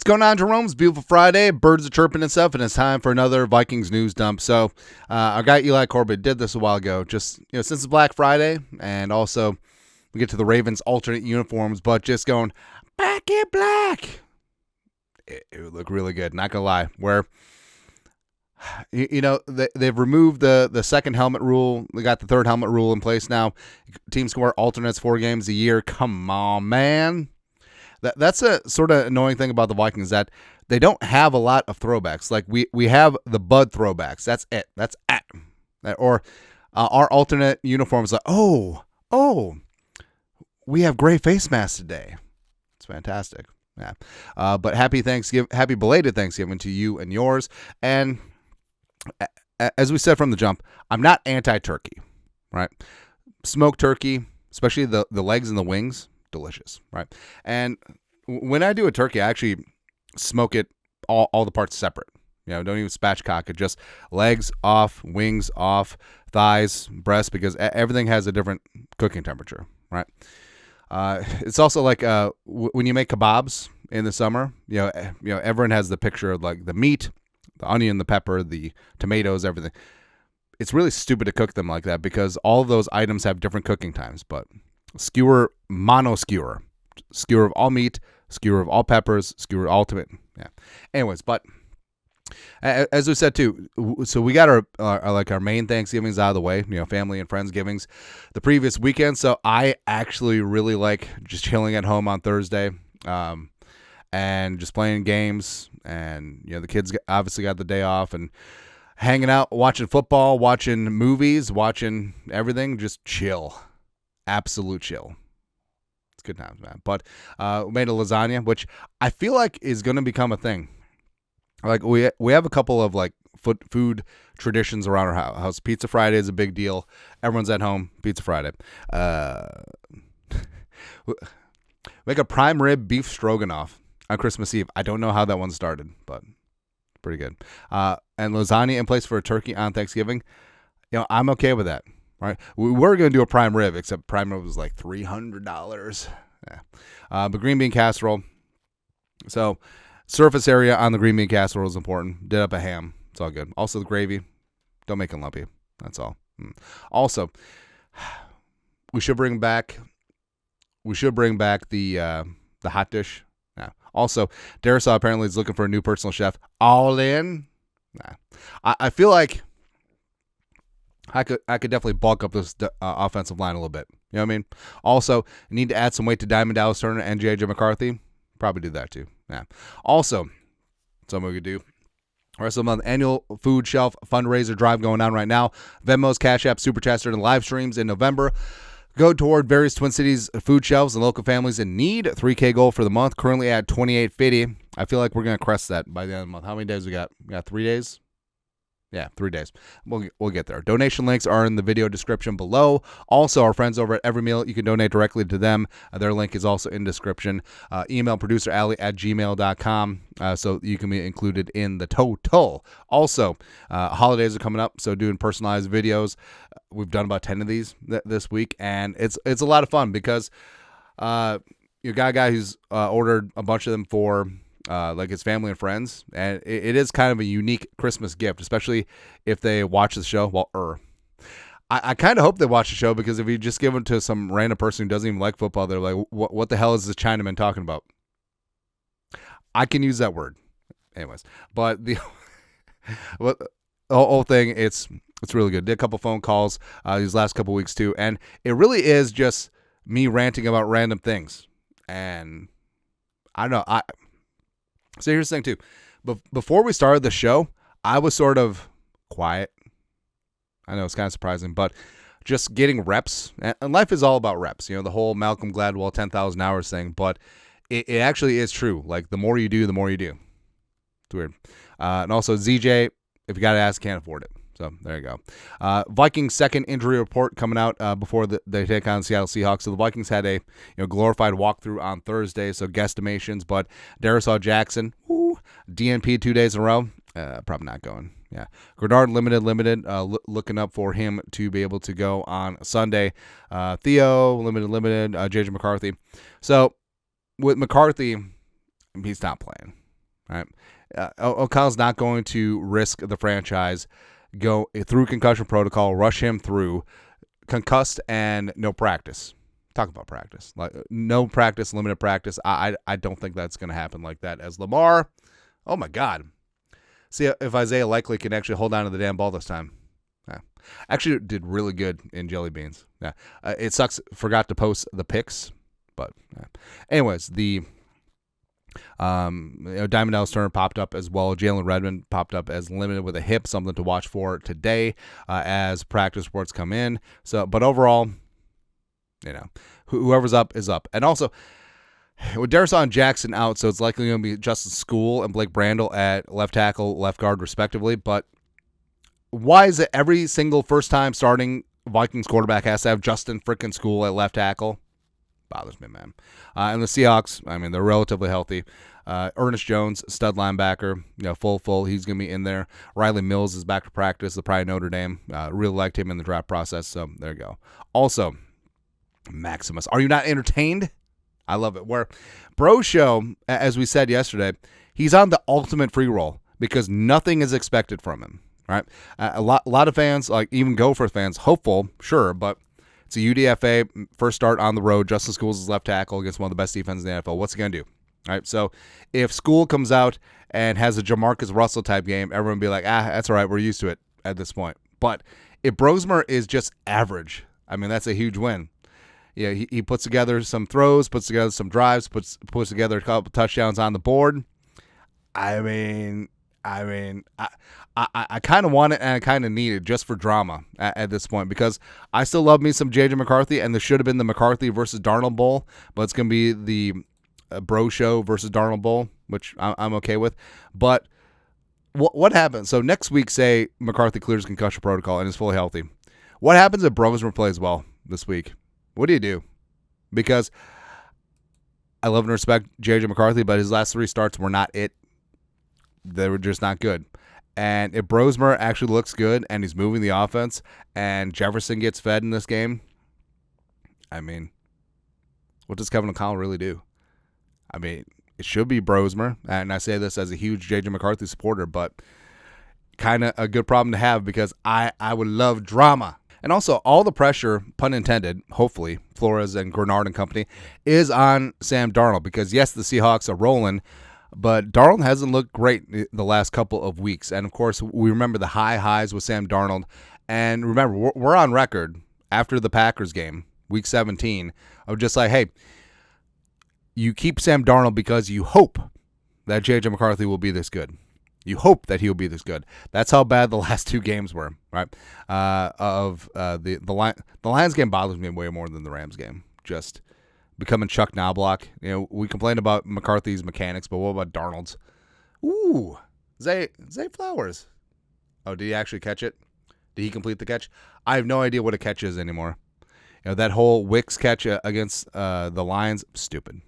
going on, Jerome? It's a beautiful Friday. Birds are chirping and stuff, and it's time for another Vikings news dump. So, our guy Eli Corbett did this a while ago. Just since it's Black Friday, and also we get to the Ravens' alternate uniforms, but just going back in black. It would look really good. Not gonna lie. Where they've removed the second helmet rule. They got the third helmet rule in place now. Teams can wear alternates 4 games a year. Come on, man. That's a sort of annoying thing about the Vikings, that they don't have a lot of throwbacks. Like we have the Bud throwbacks. That's it. That's it. Or our alternate uniforms. Like we have gray face masks today. It's fantastic. Yeah. But happy belated Thanksgiving to you and yours. And as we said from the jump, I'm not anti-turkey, right? Smoked turkey, especially the legs and the wings. Delicious, right? And when I do a turkey, I actually smoke it all the parts separate. Don't even spatchcock it. Just legs off, wings off, thighs, breast, because everything has a different cooking temperature, right? It's also like when you make kebabs in the summer. Everyone has the picture of like the meat, the onion, the pepper, the tomatoes, everything. It's really stupid to cook them like that because all of those items have different cooking times, but skewer, mono skewer of all meat, skewer of all peppers, skewer ultimate. Yeah. Anyways, but as we said too, so we got our main Thanksgivings out of the way, family and Friendsgivings the previous weekend. So I actually really like just chilling at home on Thursday, and just playing games, and the kids obviously got the day off and hanging out, watching football, watching movies, watching everything, just chill. Absolute chill. It's good times, man. But we made a lasagna, which I feel like is going to become a thing. Like we have a couple of like food traditions around our house. Pizza Friday is a big deal. Everyone's at home. Pizza Friday. Make a prime rib beef stroganoff on Christmas Eve. I don't know how that one started, but pretty good. And lasagna in place for a turkey on Thanksgiving. I'm okay with that. Right, we were going to do a prime rib, except prime rib was like $300. Yeah. But green bean casserole. So surface area on the green bean casserole is important. Did up a ham. It's all good. Also the gravy. Don't make it lumpy. That's all. Also, we should bring back the hot dish. Yeah. Also, Darnold apparently is looking for a new personal chef. All in. Nah. I feel like I could definitely bulk up this offensive line a little bit. You know what I mean? Also, need to add some weight to Diamond Dallas Turner and J.J. McCarthy. Probably do that too. Yeah. Also, something we could do. Rest of the month, annual food shelf fundraiser drive going on right now. Venmo's, Cash App, Super Chats, and live streams in November go toward various Twin Cities food shelves and local families in need. 3K goal for the month, currently at $28.50. I feel like we're going to crest that by the end of the month. How many days we got? We got 3 days? Yeah, 3 days. We'll get there. Donation links are in the video description below. Also, our friends over at Every Meal, you can donate directly to them. Their link is also in description. Email producerally@gmail.com so you can be included in the total. Also, holidays are coming up, so doing personalized videos. We've done about 10 of these this week, and it's a lot of fun because you got a guy who's ordered a bunch of them for like his family and friends, and it is kind of a unique Christmas gift, especially if they watch the show. Well, I kind of hope they watch the show, because if you just give them to some random person who doesn't even like football, they're like, what the hell is this Chinaman talking about? I can use that word. Anyways, but the whole thing, it's really good. Did a couple phone calls these last couple weeks too, and it really is just me ranting about random things. And I don't know, so here's the thing too. Before we started the show, I was sort of quiet. I know it's kind of surprising, but just getting reps. And life is all about reps. The whole Malcolm Gladwell 10,000 hours thing. But it actually is true. Like, the more you do, the more you do. It's weird. And also, ZJ, if you got to ask, can't afford it. So there you go. Vikings' second injury report coming out before they take on Seattle Seahawks. So the Vikings had a glorified walkthrough on Thursday, so guesstimations. But Darnold Jackson, DNP 2 days in a row, probably not going. Yeah, Grenard limited. Looking up for him to be able to go on Sunday. Theo limited. JJ McCarthy. So with McCarthy, he's not playing. right? O'Connell's not going to risk the franchise, go through concussion protocol, rush him through concussed and no practice. Talk about practice. Like no practice, limited practice. I don't think that's going to happen like that. As Lamar, oh my God. See if Isaiah Likely can actually hold on to the damn ball this time. Yeah. Actually did really good in jelly beans. Yeah. It sucks. Forgot to post the pics, but anyways, the Diamond Dallas Turner popped up as well. Jalen Redmond popped up as limited with a hip, something to watch for today as practice reports come in. So, but overall, whoever's up is up. And also, with Darisaw Jackson out, so it's likely going to be Justin School and Blake Brandel at left tackle, left guard, respectively. But why is it every single first time starting Vikings quarterback has to have Justin frickin' School at left tackle? Bothers me, man. And the Seahawks, I mean, they're relatively healthy. Ernest Jones, stud linebacker, full. He's going to be in there. Riley Mills is back to practice. The pride of Notre Dame. Really liked him in the draft process, so there you go. Also, Maximus. Are you not entertained? I love it. Where Bro Show, as we said yesterday, he's on the ultimate free roll because nothing is expected from him, right? A lot of fans, like even Gopher fans, hopeful, sure, but it's a UDFA, first start on the road. Justin School's is left tackle against one of the best defenses in the NFL. What's he going to do? All right, so if School comes out and has a Jamarcus Russell type game, everyone will be like, that's all right, we're used to it at this point. But if Brosmer is just average, I mean, that's a huge win. Yeah, he puts together some throws, puts together some drives, puts together a couple touchdowns on the board. I kind of want it and I kind of need it just for drama at this point because I still love me some J.J. McCarthy, and this should have been the McCarthy versus Darnold Bowl, but it's going to be the Bro Show versus Darnold Bowl, which I'm okay with. But what happens? So next week, say McCarthy clears concussion protocol and is fully healthy. What happens if Brosmer plays well this week? What do you do? Because I love and respect J.J. McCarthy, but his last 3 starts were not it. They were just not good. And if Brosmer actually looks good and he's moving the offense and Jefferson gets fed in this game, I mean, what does Kevin O'Connell really do? I mean, it should be Brosmer, and I say this as a huge J.J. McCarthy supporter, but kind of a good problem to have because I would love drama. And also, all the pressure, pun intended, hopefully, Flores and Grenard and company, is on Sam Darnold because, yes, the Seahawks are rolling, but Darnold hasn't looked great the last couple of weeks. And, of course, we remember the high highs with Sam Darnold. And remember, we're on record after the Packers game, Week 17, of just like, hey, you keep Sam Darnold because you hope that J.J. McCarthy will be this good. You hope that he'll be this good. That's how bad the last 2 games were, right? The Lions game bothers me way more than the Rams game. Just becoming Chuck Knobloch. We complained about McCarthy's mechanics, but what about Darnold's? Ooh, Zay Flowers. Oh, did he actually catch it? Did he complete the catch? I have no idea what a catch is anymore. That whole Wicks catch against the Lions, stupid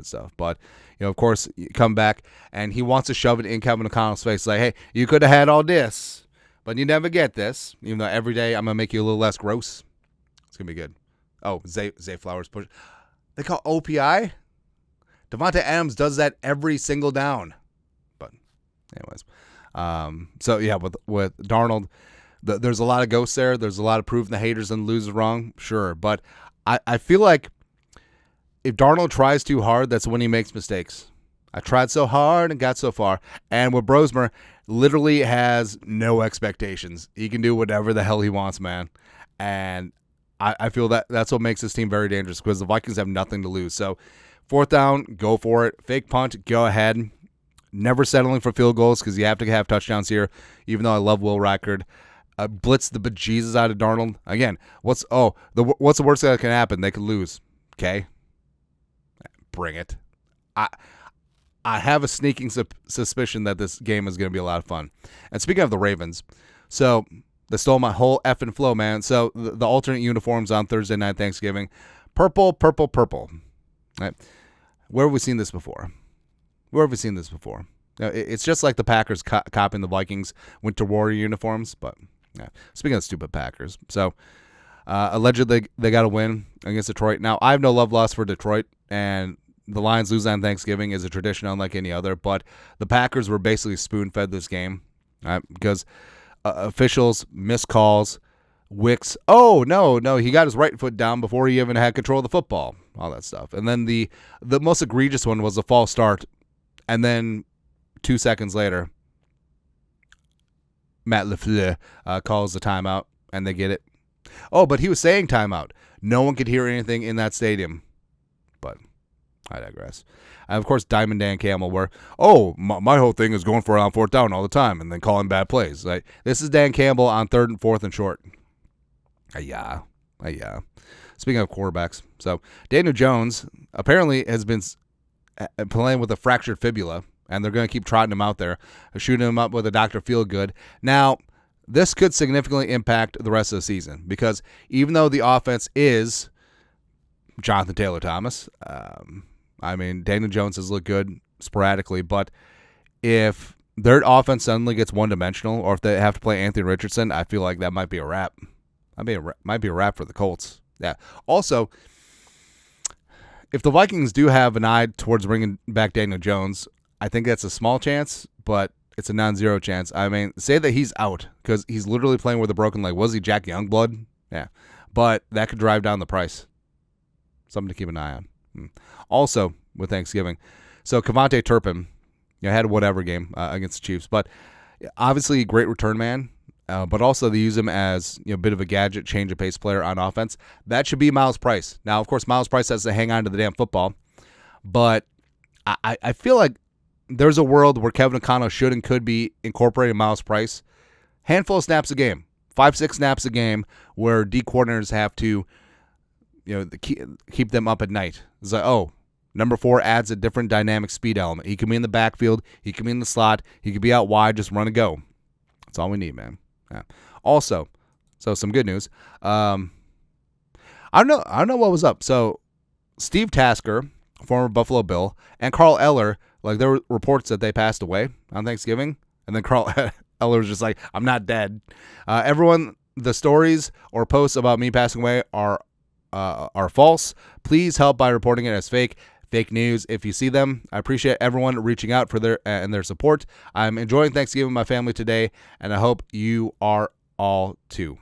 stuff. But, of course, you come back, and he wants to shove it in Kevin O'Connell's face. Like, hey, you could have had all this, but you never get this. Even though every day I'm going to make you a little less gross. It's going to be good. Oh, Zay Flowers push. They call OPI? Devontae Adams does that every single down. But, anyways. So, yeah, with Darnold, there's a lot of ghosts there. There's a lot of proving the haters and losers wrong. Sure. But I feel like if Darnold tries too hard, that's when he makes mistakes. I tried so hard and got so far. And with Brosmer, literally has no expectations. He can do whatever the hell he wants, man. And I feel that's what makes this team very dangerous because the Vikings have nothing to lose. So, 4th down, go for it. Fake punt, go ahead. Never settling for field goals because you have to have touchdowns here, even though I love Will Reichard. Blitz the bejesus out of Darnold. Again, what's the worst that can happen? They could lose. Okay? Bring it. I have a sneaking suspicion that this game is going to be a lot of fun. And speaking of the Ravens, so they stole my whole effing flow, man. So the alternate uniforms on Thursday night Thanksgiving. Purple. Right? Where have we seen this before? It's just like the Packers copying the Vikings Winter Warrior uniforms. But yeah. Speaking of stupid Packers. So allegedly they got a win against Detroit. Now, I have no love lost for Detroit. And the Lions lose on Thanksgiving is a tradition unlike any other, but the Packers were basically spoon-fed this game because officials missed calls. Wicks, oh, no, he got his right foot down before he even had control of the football, all that stuff. And then the most egregious one was a false start, and then 2 seconds later, Matt LaFleur calls the timeout, and they get it. Oh, but he was saying timeout. No one could hear anything in that stadium. But I digress. And of course, Diamond Dan Campbell, where, my whole thing is going for it on fourth down all the time and then calling bad plays. Like, this is Dan Campbell on 3rd and 4th and short. Yeah. Speaking of quarterbacks, so Daniel Jones apparently has been playing with a fractured fibula, and they're going to keep trotting him out there, shooting him up with a Dr. Feelgood. Now, this could significantly impact the rest of the season because even though the offense is Jonathan Taylor Thomas, Daniel Jones has looked good sporadically, but if their offense suddenly gets one-dimensional or if they have to play Anthony Richardson, I feel like that might be a wrap. Might be a wrap for the Colts. Yeah. Also, if the Vikings do have an eye towards bringing back Daniel Jones, I think that's a small chance, but it's a non-zero chance. Say that he's out because he's literally playing with a broken leg. Was he Jack Youngblood? Yeah. But that could drive down the price. Something to keep an eye on. Also, with Thanksgiving, so Kevontae Turpin had a whatever game against the Chiefs, but obviously great return man. But also they use him as a bit of a gadget, change of pace player on offense. That should be Miles Price. Now, of course, Miles Price has to hang on to the damn football, but I feel like there's a world where Kevin O'Connell should and could be incorporating Miles Price. Handful of snaps a game, 5-6 snaps a game, where D coordinators have to keep them up at night. It's like, number 4 adds a different dynamic speed element. He can be in the backfield. He can be in the slot. He can be out wide. Just run and go. That's all we need, man. Yeah. Also, so some good news. I don't know what was up. So Steve Tasker, former Buffalo Bill, and Carl Eller, there were reports that they passed away on Thanksgiving, and then Carl Eller was just like, "I'm not dead." Everyone, the stories or posts about me passing away are false. Please help by reporting it as fake news if you see them. I appreciate everyone reaching out for their support. I'm enjoying Thanksgiving with my family today, and I hope you are all too.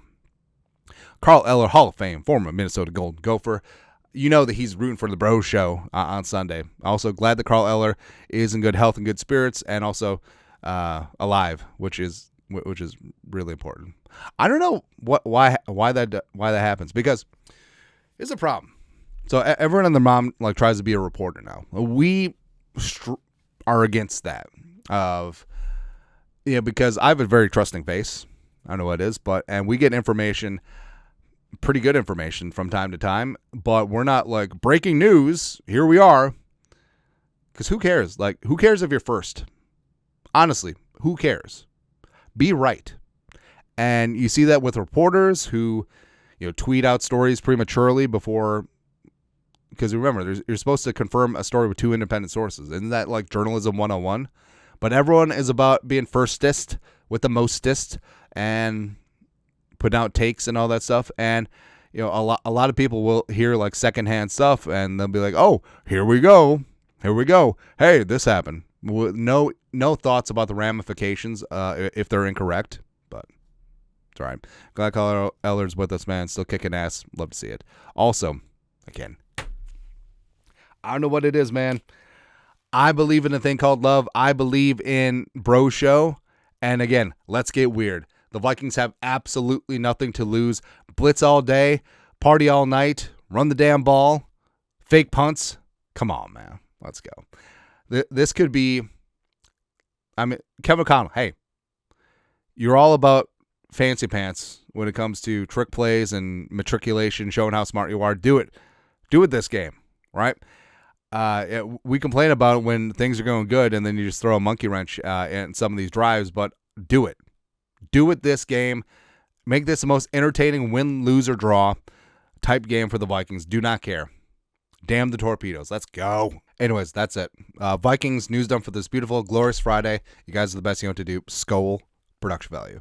Carl Eller, Hall of Fame, former Minnesota Golden Gopher. You know that he's rooting for the Bro Show on Sunday. Also glad that Carl Eller is in good health and good spirits, and also alive, which is really important. I don't know why that happens, because it's a problem. So everyone and their mom tries to be a reporter now. We are against that. Because I have a very trusting face. I don't know what it is, and we get information, pretty good information from time to time. But we're not breaking news. Here we are. Because who cares? Who cares if you're first? Honestly, who cares? Be right. And you see that with reporters who, tweet out stories prematurely before. Because remember, you're supposed to confirm a story with 2 independent sources. Isn't that journalism 101? But everyone is about being firstest with the mostest and putting out takes and all that stuff. And a lot of people will hear secondhand stuff, and they'll be like, "Oh, here we go. Hey, this happened." With no thoughts about the ramifications if they're incorrect. But it's all right. Glad Carl Eller's with us, man. Still kicking ass. Love to see it. Also, again, I don't know what it is, man. I believe in a thing called love. I believe in Bro Show. And again, let's get weird. The Vikings have absolutely nothing to lose. Blitz all day, party all night, run the damn ball, fake punts. Come on, man. Let's go. This could be, Kevin O'Connell, hey, you're all about fancy pants when it comes to trick plays and matriculation, showing how smart you are. Do it this game, right? We complain about it when things are going good, and then you just throw a monkey wrench in some of these drives, but do it. Do it this game. Make this the most entertaining win, lose, or draw type game for the Vikings. Do not care. Damn the torpedoes. Let's go. Anyways, that's it. Vikings news done for this beautiful, glorious Friday. You guys are the best you know what to do. Skol, production value.